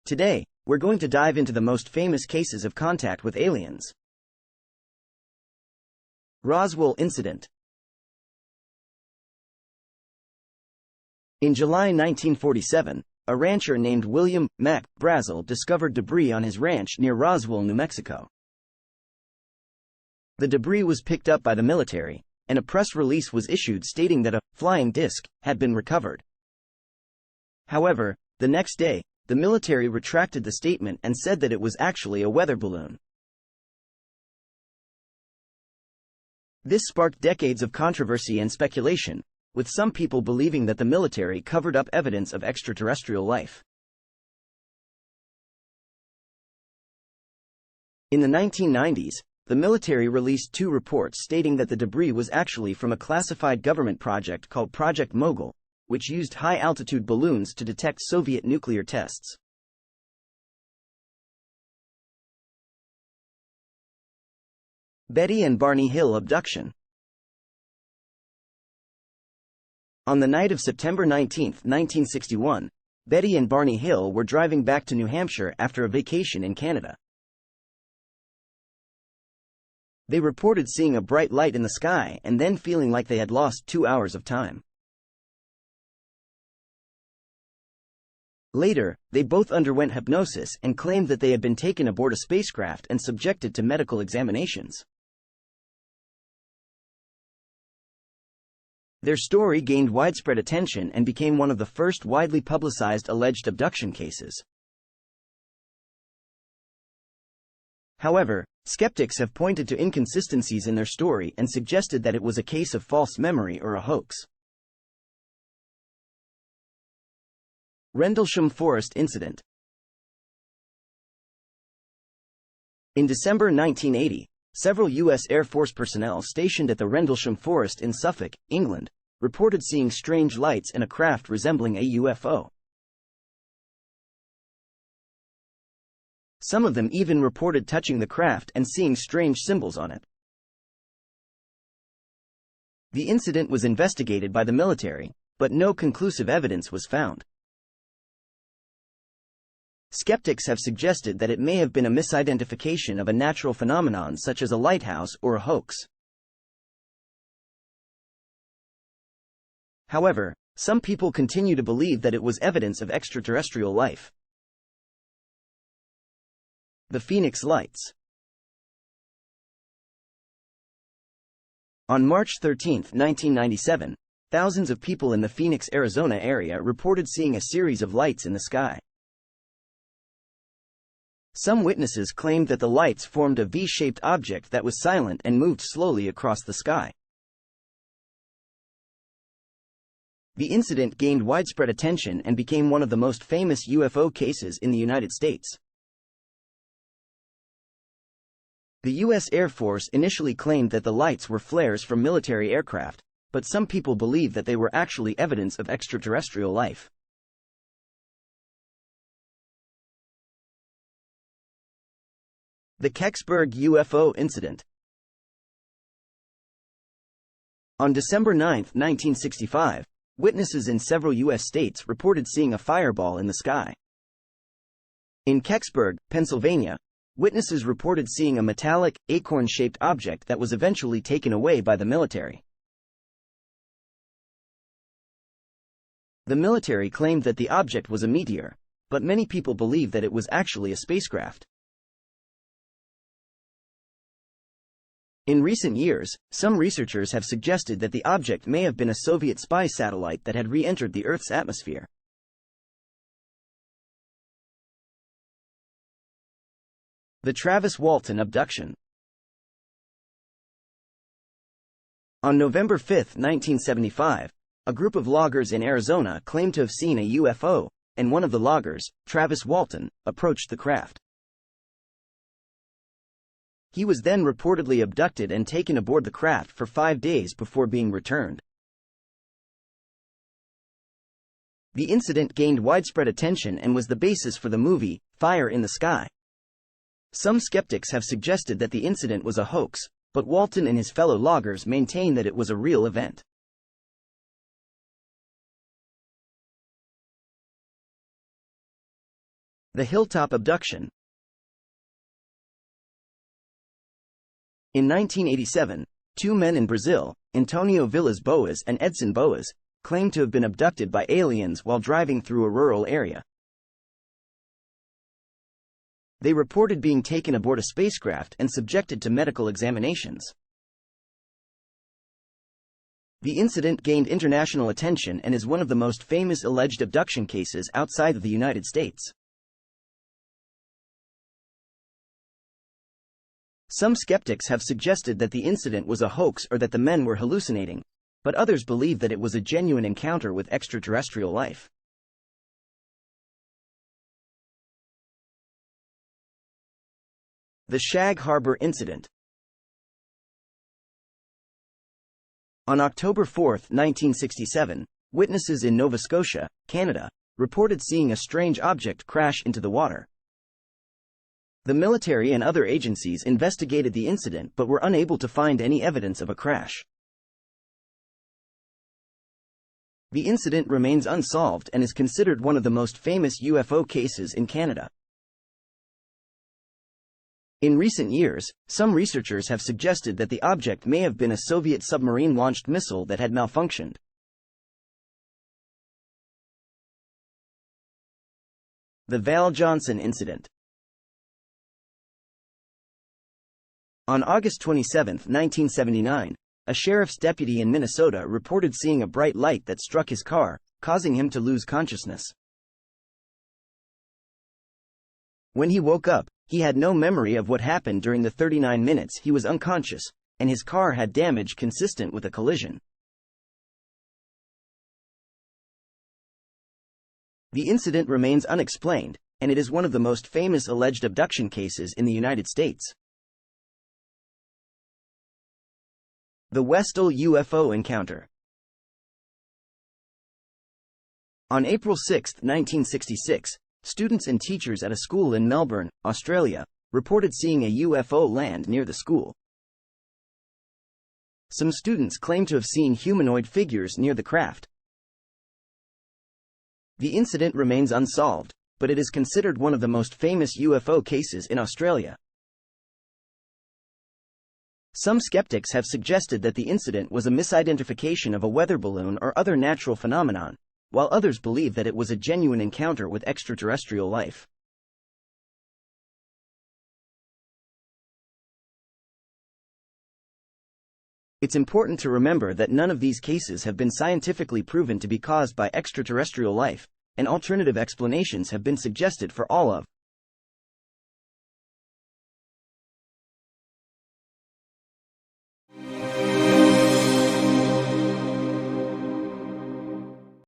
Today, we're going to dive into the most famous cases of contact with aliens. Roswell Incident. In July 1947, a rancher named William Mac Brazel discovered debris on his ranch near Roswell, New Mexico. The debris was picked up by the military, and a press release was issued stating that a flying disc had been recovered. However, the next day, the military retracted the statement and said that it was actually a weather balloon. This sparked decades of controversy and speculation, with some people believing that the military covered up evidence of extraterrestrial life. In the 1990s, the military released two reports stating that the debris was actually from a classified government project called Project Mogul, which used high-altitude balloons to detect Soviet nuclear tests. Betty and Barney Hill abduction. On the night of September 19, 1961, Betty and Barney Hill were driving back to New Hampshire after a vacation in Canada. They reported seeing a bright light in the sky and then feeling like they had lost 2 hours of time. Later, they both underwent hypnosis and claimed that they had been taken aboard a spacecraft and subjected to medical examinations. Their story gained widespread attention and became one of the first widely publicized alleged abduction cases. However, skeptics have pointed to inconsistencies in their story and suggested that it was a case of false memory or a hoax. Rendlesham Forest Incident. In December 1980, several U.S. Air Force personnel stationed at the Rendlesham Forest in Suffolk, England, reported seeing strange lights in a craft resembling a UFO. Some of them even reported touching the craft and seeing strange symbols on it. The incident was investigated by the military, but no conclusive evidence was found. Skeptics have suggested that it may have been a misidentification of a natural phenomenon such as a lighthouse or a hoax. However, some people continue to believe that it was evidence of extraterrestrial life. The Phoenix Lights. On March 13, 1997, thousands of people in the Phoenix, Arizona area reported seeing a series of lights in the sky. Some witnesses claimed that the lights formed a V-shaped object that was silent and moved slowly across the sky. The incident gained widespread attention and became one of the most famous UFO cases in the United States. The U.S. Air Force initially claimed that the lights were flares from military aircraft, but some people believe that they were actually evidence of extraterrestrial life. The Kecksburg UFO Incident. On December 9, 1965, witnesses in several U.S. states reported seeing a fireball in the sky. In Kecksburg, Pennsylvania, witnesses reported seeing a metallic, acorn-shaped object that was eventually taken away by the military. The military claimed that the object was a meteor, but many people believe that it was actually a spacecraft. In recent years, some researchers have suggested that the object may have been a Soviet spy satellite that had re-entered the Earth's atmosphere. The Travis Walton abduction. On November 5, 1975, a group of loggers in Arizona claimed to have seen a UFO, and one of the loggers, Travis Walton, approached the craft. He was then reportedly abducted and taken aboard the craft for 5 days before being returned. The incident gained widespread attention and was the basis for the movie, Fire in the Sky. Some skeptics have suggested that the incident was a hoax, but Walton and his fellow loggers maintain that it was a real event. The Hilltop Abduction. In 1987, two men in Brazil, Antonio Vilas Boas and Edson Boas, claimed to have been abducted by aliens while driving through a rural area. They reported being taken aboard a spacecraft and subjected to medical examinations. The incident gained international attention and is one of the most famous alleged abduction cases outside of the United States. Some skeptics have suggested that the incident was a hoax or that the men were hallucinating, but others believe that it was a genuine encounter with extraterrestrial life. The Shag Harbor Incident. On October 4, 1967, witnesses in Nova Scotia, Canada, reported seeing a strange object crash into the water. The military and other agencies investigated the incident but were unable to find any evidence of a crash. The incident remains unsolved and is considered one of the most famous UFO cases in Canada. In recent years, some researchers have suggested that the object may have been a Soviet submarine-launched missile that had malfunctioned. The Val Johnson Incident. On August 27, 1979, a sheriff's deputy in Minnesota reported seeing a bright light that struck his car, causing him to lose consciousness. When he woke up, he had no memory of what happened during the 39 minutes he was unconscious, and his car had damage consistent with a collision. The incident remains unexplained, and it is one of the most famous alleged abduction cases in the United States. The Westel UFO Encounter. On April 6, 1966, students and teachers at a school in Melbourne, Australia, reported seeing a UFO land near the school. Some students claimed to have seen humanoid figures near the craft. The incident remains unsolved, but it is considered one of the most famous UFO cases in Australia. Some skeptics have suggested that the incident was a misidentification of a weather balloon or other natural phenomenon, while others believe that it was a genuine encounter with extraterrestrial life. It's important to remember that none of these cases have been scientifically proven to be caused by extraterrestrial life, and alternative explanations have been suggested for all of